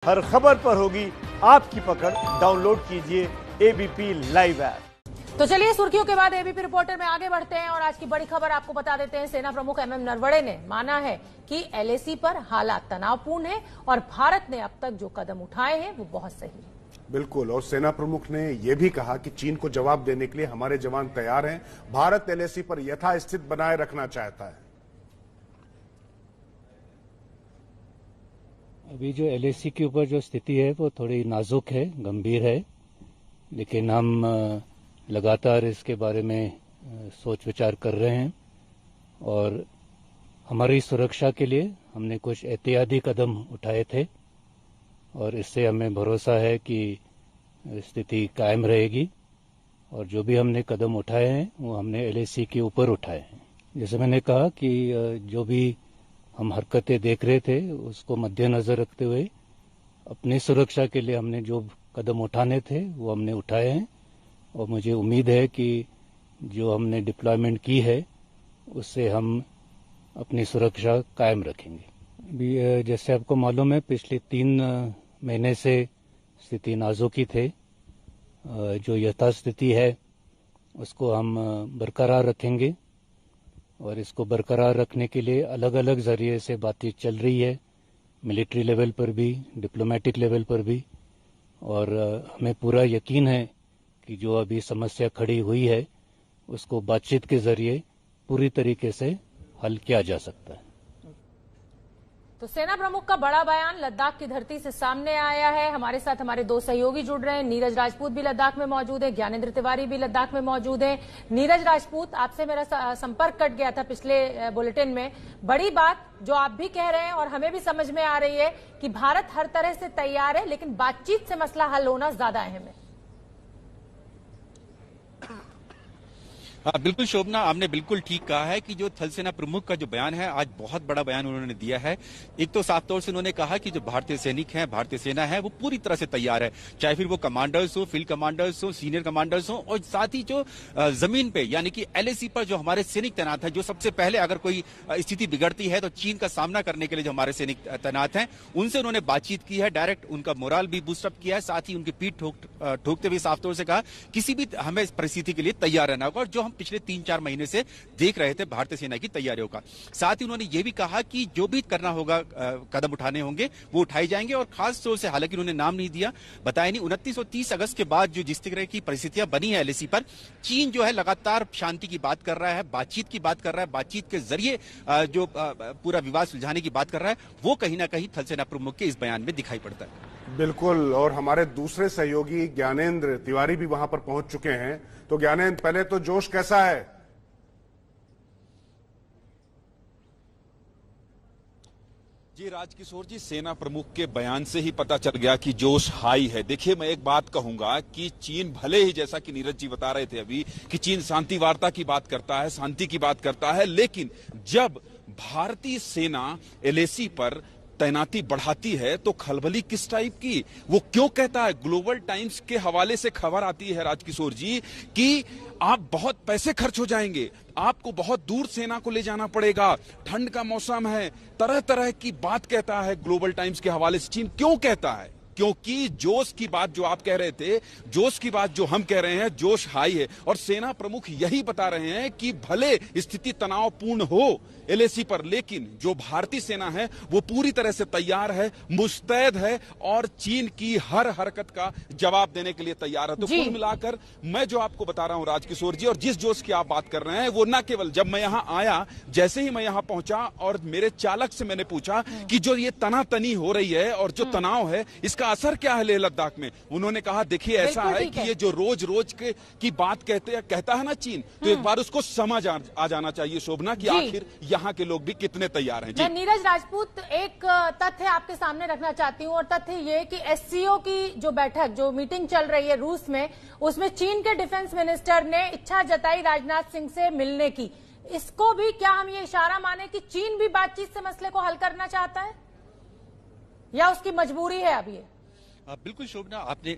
हर खबर पर होगी आपकी पकड़। डाउनलोड कीजिए एबीपी लाइव ऐप। तो चलिए सुर्खियों के बाद एबीपी रिपोर्टर में आगे बढ़ते हैं और आज की बड़ी खबर आपको बता देते हैं। सेना प्रमुख एमएम नरवणे ने माना है कि एलएसी पर हालात तनावपूर्ण है और भारत ने अब तक जो कदम उठाए हैं वो बहुत सही है। बिल्कुल, और सेना प्रमुख ने यह भी कहा कि चीन को जवाब देने के लिए हमारे जवान तैयार हैं। भारत एलएसी पर यथास्थिति बनाए रखना चाहता है। अभी जो एलएसी के ऊपर जो स्थिति है वो थोड़ी नाजुक है, गंभीर है, लेकिन हम लगातार इसके बारे में सोच विचार कर रहे हैं और हमारी सुरक्षा के लिए हमने कुछ एहतियाती कदम उठाए थे और इससे हमें भरोसा है कि स्थिति कायम रहेगी। और जो भी हमने कदम उठाए हैं वो हमने एलएसी के ऊपर उठाए हैं। जैसे मैंने कहा कि जो भी हम हरकतें देख रहे थे उसको मद्देनजर रखते हुए अपनी सुरक्षा के लिए हमने जो कदम उठाने थे वो हमने उठाए हैं और मुझे उम्मीद है कि जो हमने डिप्लॉयमेंट की है उससे हम अपनी सुरक्षा कायम रखेंगे। अभी जैसे आपको मालूम है पिछले 3 महीने से स्थिति नाजुक ही थे। जो यथास्थिति है उसको हम बरकरार रखेंगे और इसको बरकरार रखने के लिए अलग अलग जरिए से बातचीत चल रही है, मिलिट्री लेवल पर भी, डिप्लोमेटिक लेवल पर भी। और हमें पूरा यकीन है कि जो अभी समस्या खड़ी हुई है उसको बातचीत के जरिए पूरी तरीके से हल किया जा सकता है। तो सेना प्रमुख का बड़ा बयान लद्दाख की धरती से सामने आया है। हमारे साथ हमारे 2 सहयोगी जुड़ रहे हैं। नीरज राजपूत भी लद्दाख में मौजूद है, ज्ञानेंद्र तिवारी भी लद्दाख में मौजूद है। नीरज राजपूत, आपसे मेरा संपर्क कट गया था पिछले बुलेटिन में। बड़ी बात जो आप भी कह रहे हैं और हमें भी समझ में आ रही है कि भारत हर तरह से तैयार है, लेकिन बातचीत से मसला हल होना ज्यादा अहम है। बिल्कुल शोभना, आपने बिल्कुल ठीक कहा है कि जो थल सेना प्रमुख का जो बयान है आज बहुत बड़ा बयान उन्होंने दिया है। एक तो साफ तौर से उन्होंने कहा कि जो भारतीय सैनिक हैं, भारतीय सेना है, वो पूरी तरह से तैयार है, चाहे फिर वो कमांडर्स हो, फील्ड कमांडर्स हो, सीनियर कमांडर्स हो, और साथ ही जो जमीन पे यानी कि एलएसी पर जो हमारे सैनिक तैनात है, जो सबसे पहले अगर कोई स्थिति बिगड़ती है तो चीन का सामना करने के लिए जो हमारे सैनिक तैनात हैं उनसे उन्होंने बातचीत की है, डायरेक्ट उनका मोराल भी बूस्टअप किया है, साथ ही उनकी पीठ ठोकते हुए साफ तौर से कहा किसी भी हमें परिस्थिति के लिए तैयार रहना होगा। और जो हम पिछले 3-4 महीने से देख रहे थे भारतीय सेना की तैयारियों का। साथ ही उन्होंने ये भी कहा कि जो भी करना होगा, कदम उठाने होंगे वो उठाए जाएंगे। और खास तौर से, हालांकि उन्होंने नाम नहीं दिया, बताया नहीं, 29 और 30 अगस्त के बाद जो जिस तरह की परिस्थितियां बनी है एलएसी पर, चीन जो है लगातार शांति की बात कर रहा है, बातचीत की बात कर रहा है, बातचीत के जरिए जो पूरा विवाद सुलझाने की बात कर रहा है, वो कहीं ना कहीं थल सेना प्रमुख के इस बयान में दिखाई पड़ता है। बिल्कुल, और हमारे दूसरे सहयोगी ज्ञानेंद्र तिवारी भी वहां पर पहुंच चुके हैं। तो ज्ञानेंद्र, पहले तो जोश कैसा है? जी राजकिशोर जी, सेना प्रमुख के बयान से ही पता चल गया कि जोश हाई है। देखिए, मैं एक बात कहूंगा कि चीन भले ही, जैसा कि नीरज जी बता रहे थे अभी, कि चीन शांति वार्ता की बात करता है, शांति की बात करता है, लेकिन जब भारतीय सेना एलएसी पर तैनाती बढ़ाती है तो खलबली किस टाइप की, वो क्यों कहता है? ग्लोबल टाइम्स के हवाले से खबर आती है राजकिशोर जी कि आप बहुत पैसे खर्च हो जाएंगे, आपको बहुत दूर सेना को ले जाना पड़ेगा, ठंड का मौसम है, तरह तरह की बात कहता है ग्लोबल टाइम्स के हवाले से। चीन क्यों कहता है? क्योंकि जोश की बात जो आप कह रहे थे, जोश की बात जो हम कह रहे हैं, जोश हाई है। और सेना प्रमुख यही बता रहे हैं कि भले स्थिति तनावपूर्ण हो एलएसी पर, लेकिन जो भारतीय सेना है वो पूरी तरह से तैयार है, मुस्तैद है और चीन की हर हरकत का जवाब देने के लिए तैयार है। तो कुल मिलाकर मैं जो आपको बता रहा हूं राजकिशोर जी, और जिस जोश की आप बात कर रहे हैं, वो न केवल जब मैं यहां आया, जैसे ही मैं यहां पहुंचा और मेरे चालक से मैंने पूछा कि जो ये तनातनी हो रही है और जो तनाव है, इसका असर क्या है लेह लद्दाख में, उन्होंने कहा देखिए ऐसा है कि ये जो रोज रोज की बात कहता है ना चीन, तो एक बार उसको समझ आ जाना चाहिए शोभना कि आखिर यहाँ के लोग भी कितने तैयार हैं। जी, मैं नीरज राजपूत एक तथ्य आपके सामने रखना चाहती हूँ और तथ्य ये कि एससीओ की जो बैठक, जो मीटिंग चल रही है रूस में, उसमें चीन के डिफेंस मिनिस्टर ने इच्छा जताई राजनाथ सिंह से मिलने की। इसको भी क्या हम ये इशारा माने कि चीन भी बातचीत से मसले को हल करना चाहता है या उसकी मजबूरी है अब ये? बिल्कुल शोभना, आपने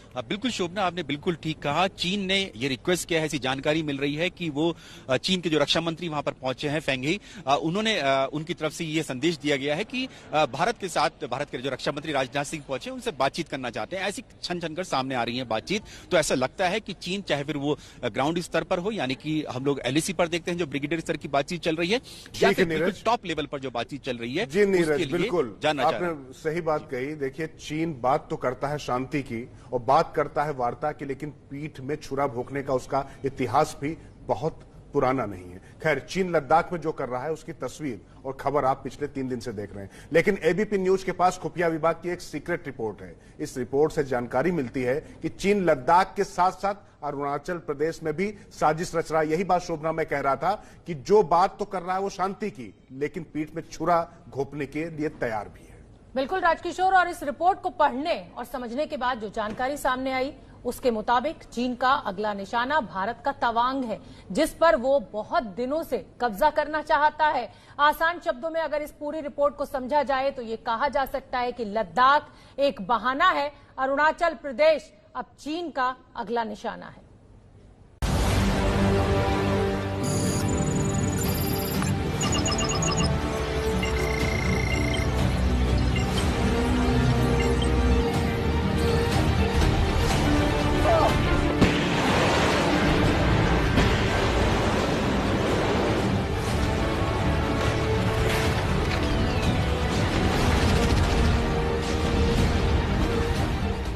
बिल्कुल शोभना, आपने बिल्कुल ठीक कहा। चीन ने ये रिक्वेस्ट किया है, ऐसी जानकारी मिल रही है कि वो चीन के जो रक्षा मंत्री वहां पर पहुंचे हैं फेंग ही, उन्होंने उनकी तरफ से ये संदेश दिया गया है कि भारत के साथ, भारत के जो रक्षा मंत्री राजनाथ सिंह पहुंचे, उनसे बातचीत करना चाहते हैं। ऐसी छन छन कर सामने आ रही है बातचीत। तो ऐसा लगता है कि चीन, चाहे फिर वो ग्राउंड स्तर पर हो, यानी कि हम लोग LAC पर देखते हैं जो ब्रिगेडियर स्तर की बातचीत चल रही है, या फिर टॉप लेवल पर जो बातचीत चल रही है, जी नीरज, बिल्कुल आपने सही बात कही। देखिए, चीन बात तो करता है शांति की और बात करता है वार्ता की, लेकिन पीठ में छुरा भोंकने का उसका इतिहास भी बहुत पुराना नहीं है। खैर, चीन लद्दाख में जो कर रहा है उसकी तस्वीर और खबर आप पिछले 3 दिन से देख रहे हैं, लेकिन ABP न्यूज के पास खुफिया विभाग की एक सीक्रेट रिपोर्ट है। इस रिपोर्ट से जानकारी मिलती है कि चीन लद्दाख के साथ साथ अरुणाचल प्रदेश में भी साजिश रच रहा है। यही बात शोभना मैं कह रहा था कि जो बात तो कर रहा है वो शांति की, लेकिन पीठ में छुरा घोंपने के लिए तैयार भी है। बिल्कुल राजकिशोर, और इस रिपोर्ट को पढ़ने और समझने के बाद जो जानकारी सामने आई, उसके मुताबिक चीन का अगला निशाना भारत का तवांग है, जिस पर वो बहुत दिनों से कब्जा करना चाहता है। आसान शब्दों में अगर इस पूरी रिपोर्ट को समझा जाए तो ये कहा जा सकता है कि लद्दाख एक बहाना है, अरुणाचल प्रदेश अब चीन का अगला निशाना है।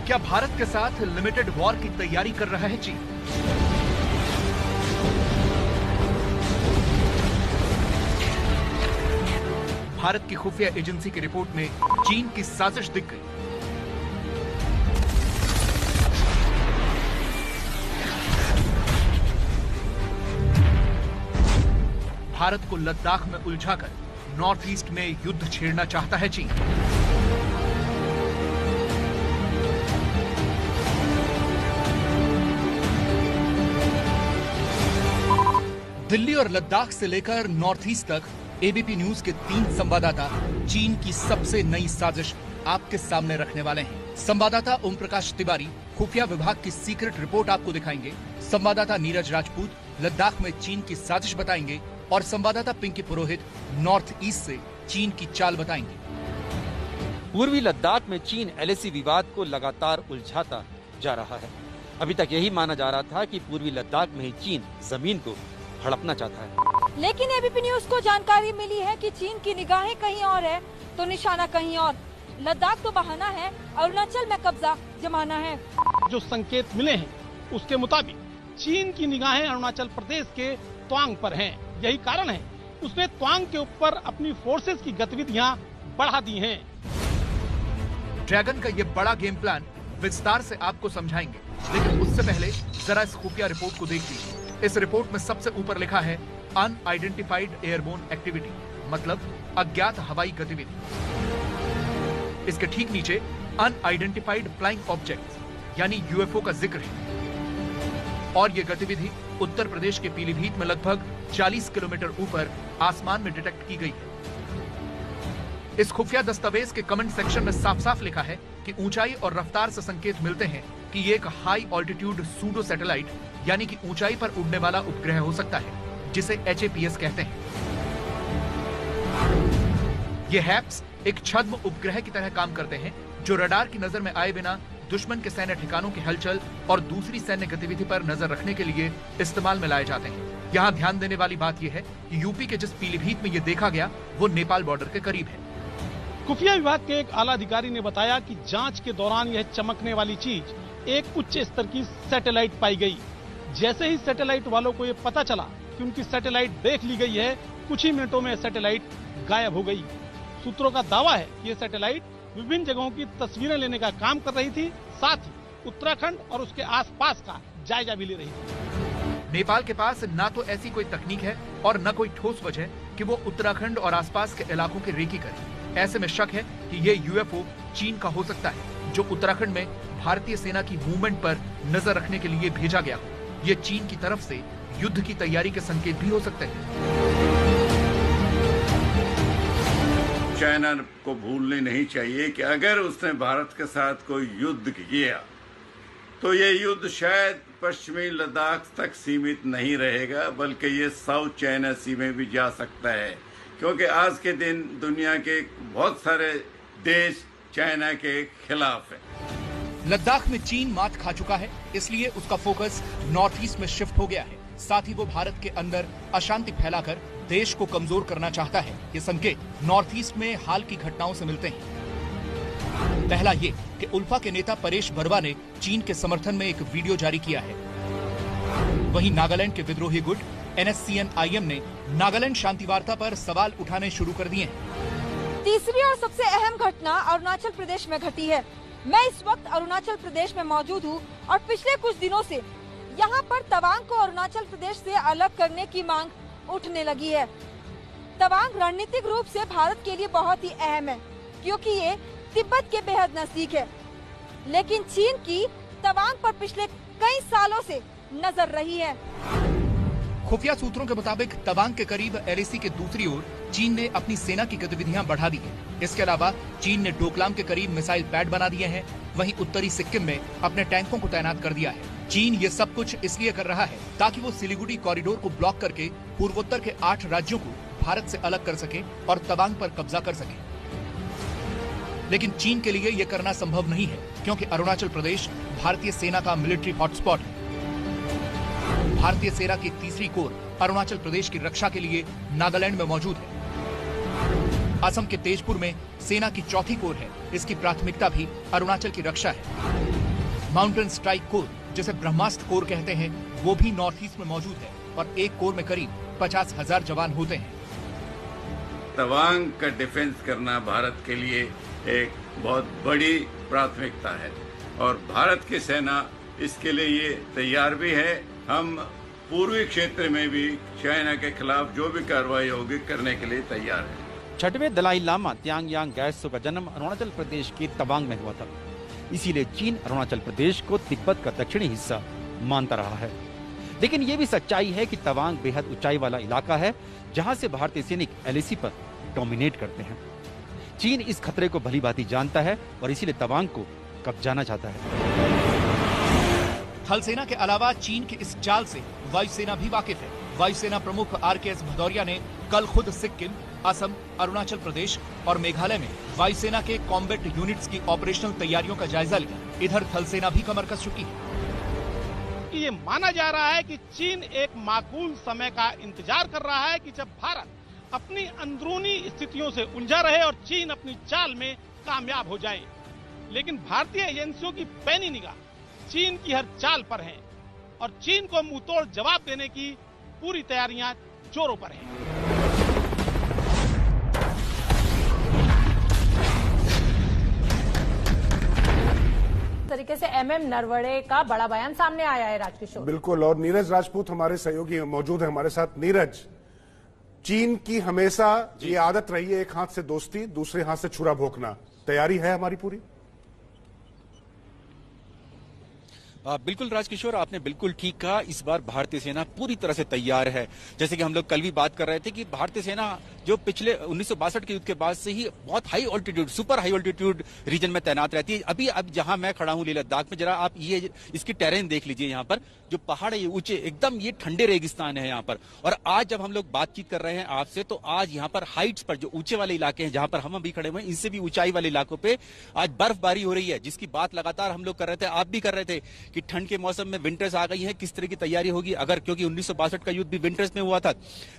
क्या भारत के साथ लिमिटेड वॉर की तैयारी कर रहा है चीन? भारत की खुफिया एजेंसी की रिपोर्ट में चीन की साजिश दिख गई। भारत को लद्दाख में उलझाकर नॉर्थ ईस्ट में युद्ध छेड़ना चाहता है चीन। दिल्ली और लद्दाख से लेकर नॉर्थ ईस्ट तक ABP न्यूज के 3 संवाददाता चीन की सबसे नई साजिश आपके सामने रखने वाले हैं। संवाददाता ओम प्रकाश तिवारी खुफिया विभाग की सीक्रेट रिपोर्ट आपको दिखाएंगे, संवाददाता नीरज राजपूत लद्दाख में चीन की साजिश बताएंगे और संवाददाता पिंकी पुरोहित नॉर्थ ईस्ट से चीन की चाल बताएंगे। पूर्वी लद्दाख में चीन LAC विवाद को लगातार उलझाता जा रहा है। अभी तक यही माना जा रहा था कि पूर्वी लद्दाख में ही चीन जमीन को हड़पना चाहता है, लेकिन ABP न्यूज को जानकारी मिली है कि चीन की निगाहें कहीं और है तो निशाना कहीं और। लद्दाख तो बहाना है, अरुणाचल में कब्जा जमाना है। जो संकेत मिले हैं उसके मुताबिक चीन की निगाहें अरुणाचल प्रदेश के तवांग पर हैं। यही कारण है उसने तवांग के ऊपर अपनी फोर्सेस की गतिविधियां बढ़ा दी हैं। ड्रैगन का ये बड़ा गेम प्लान विस्तार से आपको समझाएंगे, लेकिन उससे पहले जरा इस खुफिया रिपोर्ट को देख लीजिए। इस रिपोर्ट में सबसे ऊपर लिखा है अनआइडेंटिफाइड एयरबोर्न एक्टिविटी, मतलब अज्ञात हवाई गतिविधि। इसके ठीक नीचे अनआइडेंटिफाइड फ्लाइंग ऑब्जेक्ट्स यानी UFO का जिक्र है, और ये गतिविधि उत्तर प्रदेश के पीलीभीत में लगभग 40 किलोमीटर ऊपर आसमान में डिटेक्ट की गई है। इस खुफिया दस्तावेज के कमेंट सेक्शन में साफ साफ लिखा है कि ऊंचाई और रफ्तार से संकेत मिलते हैं कि ये एक हाई ऑल्टीट्यूड सूडो सैटेलाइट यानी कि ऊंचाई पर उड़ने वाला उपग्रह हो सकता है, जिसे HAPS कहते हैं। ये हैप्स एक छद्म उपग्रह की तरह काम करते हैं, जो रडार की नजर में आए बिना दुश्मन के सैन्य ठिकानों की हलचल और दूसरी सैन्य गतिविधि पर नजर रखने के लिए इस्तेमाल में लाए जाते हैं। यहाँ ध्यान देने वाली बात यह है कि यूपी के जिस पीलीभीत में ये देखा गया वो नेपाल बॉर्डर के करीब है। खुफिया विभाग के एक आला अधिकारी ने बताया कि जांच के दौरान यह चमकने वाली चीज एक उच्च स्तर की सैटेलाइट पाई गई। जैसे ही सैटेलाइट वालों को यह पता चला कि उनकी सैटेलाइट देख ली गई है, कुछ ही मिनटों में सैटेलाइट गायब हो गई। सूत्रों का दावा है कि यह सैटेलाइट विभिन्न जगहों की तस्वीरें लेने का काम कर रही थी, साथ ही उत्तराखंड और उसके आसपास का जायजा भी ले रही थी। नेपाल के पास न तो ऐसी कोई तकनीक है और न कोई ठोस वजह कि वो उत्तराखंड और आसपास के इलाकों की रेकी करे। ऐसे में शक है कि ये UFO चीन का हो सकता है, जो उत्तराखंड में भारतीय सेना की मूवमेंट पर नजर रखने के लिए भेजा गया हो। ये चीन की तरफ से युद्ध की तैयारी के संकेत भी हो सकते हैं। चाइना को भूलनी नहीं चाहिए कि अगर उसने भारत के साथ कोई युद्ध किया तो ये युद्ध शायद पश्चिमी लद्दाख तक सीमित नहीं रहेगा, बल्कि ये साउथ चाइना सी में भी जा सकता है, क्योंकि आज के दिन दुनिया के बहुत सारे देश चाइना के खिलाफ है। लद्दाख में चीन मात खा चुका है, इसलिए उसका फोकस नॉर्थ ईस्ट में शिफ्ट हो गया है। साथ ही वो भारत के अंदर अशांति फैलाकर देश को कमजोर करना चाहता है। ये संकेत नॉर्थ ईस्ट में हाल की घटनाओं से मिलते हैं। पहला ये कि उल्फा के नेता परेश बरवा ने चीन के समर्थन में एक वीडियो जारी किया है। वहीं नागालैंड के विद्रोही गुट NSCN-IM ने नागालैंड शांति वार्ता पर सवाल उठाने शुरू कर दिए हैं। तीसरी और सबसे अहम घटना अरुणाचल प्रदेश में घटी है। मैं इस वक्त अरुणाचल प्रदेश में मौजूद हूँ और पिछले कुछ दिनों से यहाँ पर तवांग को अरुणाचल प्रदेश से अलग करने की मांग उठने लगी है। तवांग रणनीतिक रूप से भारत के लिए बहुत ही अहम है, क्योंकि ये तिब्बत के बेहद नजदीक है। लेकिन चीन की तवांग पर पिछले कई सालों से नजर रही है। खुफिया सूत्रों के मुताबिक तवांग के करीब LAC के दूसरी ओर चीन ने अपनी सेना की गतिविधियां बढ़ा दी है। इसके अलावा चीन ने डोकलाम के करीब मिसाइल पैड बना दिए हैं। वहीं उत्तरी सिक्किम में अपने टैंकों को तैनात कर दिया है। चीन ये सब कुछ इसलिए कर रहा है ताकि वो सिलीगुड़ी कॉरिडोर को ब्लॉक करके पूर्वोत्तर के 8 राज्यों को भारत से अलग कर सके और तवांग पर कब्जा कर सके। लेकिन चीन के लिए ये करना संभव नहीं है, क्योंकि अरुणाचल प्रदेश भारतीय सेना का मिलिट्री हॉटस्पॉट है। भारतीय सेना की तीसरी कोर अरुणाचल प्रदेश की रक्षा के लिए नागालैंड में मौजूद है। असम के तेजपुर में सेना की चौथी कोर है। इसकी प्राथमिकता भी अरुणाचल की रक्षा है। माउंटेन स्ट्राइक कोर, जिसे ब्रह्मास्त्र कोर कहते हैं, वो भी नॉर्थ ईस्ट में मौजूद है और एक कोर में करीब 50,000 जवान होते हैं। तवांग का डिफेंस करना भारत के लिए एक बहुत बड़ी प्राथमिकता है और भारत की सेना इसके लिए ये तैयार भी है। हम पूर्वी क्षेत्र में भी चाइना के खिलाफ जो भी कार्रवाई होगी करने के लिए तैयार है। 6वें दलाई लामा त्यांगयांग गैत्सो का जन्म अरुणाचल प्रदेश के तवांग में हुआ था। इसीलिए चीन अरुणाचल प्रदेश को तिब्बत का दक्षिणी हिस्सा मानता रहा है। लेकिन ये भी सच्चाई है कि तवांग बेहद ऊंचाई वाला इलाका है, जहां से भारतीय सैनिक LAC पर डोमिनेट करते हैं। चीन इस खतरे को भली भांति जानता है और इसीलिए तवांग को कब्जाना चाहता है। थल सेना के अलावा चीन की इस चाल से वायुसेना भी वाकिफ है। वायुसेना प्रमुख RKS भदौरिया ने कल खुद सिक्किम, असम, अरुणाचल प्रदेश और मेघालय में वायुसेना के कॉम्बैट यूनिट्स की ऑपरेशनल तैयारियों का जायजा लिया। इधर थल सेना भी कमर कस चुकी है। ये माना जा रहा है कि चीन एक माकूल समय का इंतजार कर रहा है कि जब भारत अपनी अंदरूनी स्थितियों से उलझा रहे और चीन अपनी चाल में कामयाब हो जाए। लेकिन भारतीय एजेंसियों की पैनी निगाह चीन की हर चाल पर है और चीन को मुंहतोड़ जवाब देने की पूरी तैयारियां जोरों पर हैं। तरीके से MM नरवणे का बड़ा बयान सामने आया है राजकिशोर। बिल्कुल, और नीरज राजपूत हमारे सहयोगी मौजूद है हमारे साथ। नीरज, चीन की हमेशा ये आदत रही है एक हाथ से दोस्ती, दूसरे हाथ से छुरा भोंकना। तैयारी है हमारी पूरी? बिल्कुल राजकिशोर, आपने बिल्कुल ठीक कहा। इस बार भारतीय सेना पूरी तरह से तैयार है। जैसे कि हम लोग कल भी बात कर रहे थे कि भारतीय सेना जो पिछले 1962 के युद्ध के बाद से ही बहुत high altitude, super high altitude region में तैनात रहती है। अभी अब जहां मैं खड़ा हूं लेह लद्दाख में, जरा आप ये इसकी टेरेन देख लीजिए। यहाँ पर जो पहाड़ है ये ऊंचे, एकदम ये ठंडे रेगिस्तान है यहाँ पर। और आज जब हम लोग बातचीत कर रहे हैं आपसे, तो आज यहाँ पर हाइट्स पर जो ऊंचे वाले इलाके हैं जहां पर हम अभी खड़े हुए हैं, इनसे भी ऊंचाई वाले इलाकों पे आज बर्फबारी हो रही है, जिसकी बात लगातार हम लोग कर रहे थे, आप भी कर रहे थे कि ठंड के मौसम में विंटर्स आ गई है, किस तरह की तैयारी होगी। अगर क्योंकि 1962 का युद्ध भी विंटर्स में हुआ था।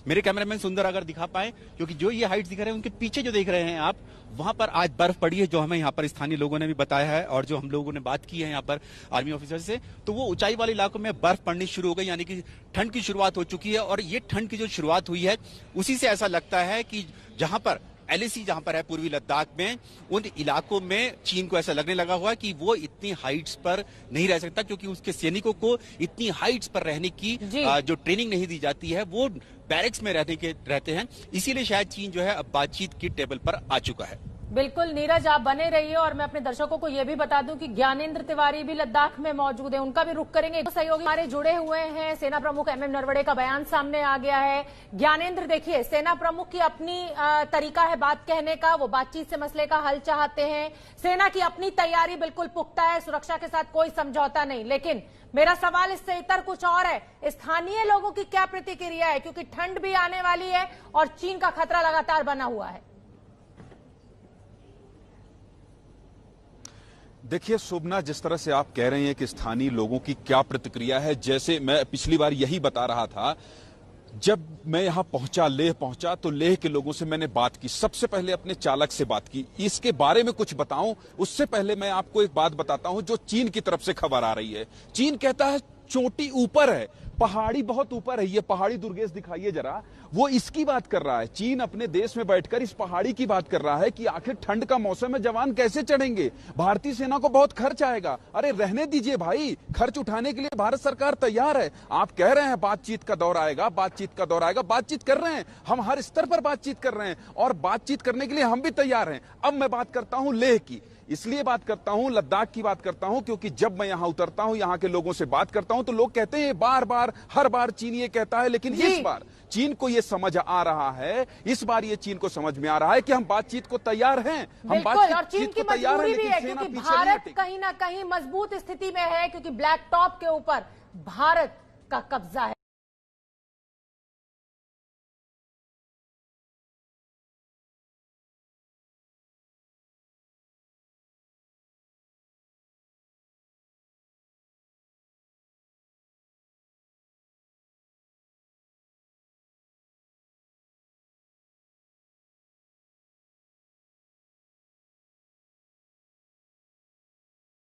मेरे कैमरामैन सुंदर अगर दिखा पाए, क्योंकि जो ये हाइट्स दिख रहे हैं उनके पीछे जो देख रहे हैं आप, वहां पर आज बर्फ पड़ी है, जो हमें यहाँ पर स्थानीय लोगों ने भी बताया है और जो हम लोगों ने बात की है यहाँ पर आर्मी ऑफिसर से, तो वो ऊंचाई वाले इलाकों में बर्फ पड़नी शुरू हो गई, यानी कि ठंड की शुरुआत हो चुकी है। और ये ठंड की जो शुरुआत हुई है, उसी से ऐसा लगता है कि जहां पर LAC जहां पर है पूर्वी लद्दाख में, उन इलाकों में चीन को ऐसा लगने लगा हुआ कि वो इतनी हाइट्स पर नहीं रह सकता, क्योंकि उसके सैनिकों को इतनी हाइट्स पर रहने की जो ट्रेनिंग नहीं दी जाती है, वो बैरक्स में रहते हैं। इसीलिए शायद चीन जो है अब बातचीत की टेबल पर आ चुका है। बिल्कुल नीरज, आप बने रहिए और मैं अपने दर्शकों को यह भी बता दूं कि ज्ञानेंद्र तिवारी भी लद्दाख में मौजूद है, उनका भी रुख करेंगे। तो सहयोगी हमारे जुड़े हुए हैं। सेना प्रमुख एमएम नरवणे का बयान सामने आ गया है। ज्ञानेंद्र, देखिए, सेना प्रमुख की अपनी तरीका है बात कहने का, वो बातचीत से मसले का हल चाहते हैं। सेना की अपनी तैयारी बिल्कुल पुख्ता है, सुरक्षा के साथ कोई समझौता नहीं। लेकिन मेरा सवाल इससे इतर कुछ और है, स्थानीय लोगों की क्या प्रतिक्रिया है, क्योंकि ठंड भी आने वाली है और चीन का खतरा लगातार बना हुआ है। देखिए शोभना, जिस तरह से आप कह रहे हैं कि स्थानीय लोगों की क्या प्रतिक्रिया है, जैसे मैं पिछली बार यही बता रहा था, जब मैं यहां पहुंचा, लेह पहुंचा, तो लेह के लोगों से मैंने बात की। सबसे पहले अपने चालक से बात की। इसके बारे में कुछ बताऊं उससे पहले मैं आपको एक बात बताता हूं जो चीन की तरफ से खबर आ रही है। चीन कहता है चोटी ऊपर है, पहाड़ी बहुत ऊपर है। ये पहाड़ी दुर्गेश दिखाइए जरा, वो इसकी बात कर रहा है। चीन अपने देश में बैठकर इस पहाड़ी की बात कर रहा है कि आखिर ठंड का मौसम में जवान कैसे चढ़ेंगे, भारतीय सेना को बहुत खर्च आएगा। अरे रहने दीजिए भाई, खर्च उठाने के लिए भारत सरकार तैयार है। आप कह रहे हैं बातचीत का दौर आएगा, बातचीत का दौर आएगा, बातचीत कर रहे हैं हम, हर स्तर पर बातचीत कर रहे हैं और बातचीत करने के लिए हम भी तैयार हैं। अब मैं बात करता हूं लेह की, इसलिए बात करता हूं, लद्दाख की बात करता हूं, क्योंकि जब मैं यहां उतरता हूं, यहां के लोगों से बात करता हूं, तो लोग कहते हैं बार बार, हर बार चीन ये कहता है, लेकिन इस बार चीन को ये समझ आ रहा है, इस बार ये चीन को समझ में आ रहा है कि हम बातचीत को तैयार हैं, हम बातचीत को तैयार हैं, लेकिन सेना पीछे नहीं हटेगी। कहीं ना कहीं मजबूत स्थिति में है, क्योंकि ब्लैक टॉप के ऊपर भारत का कब्जा है।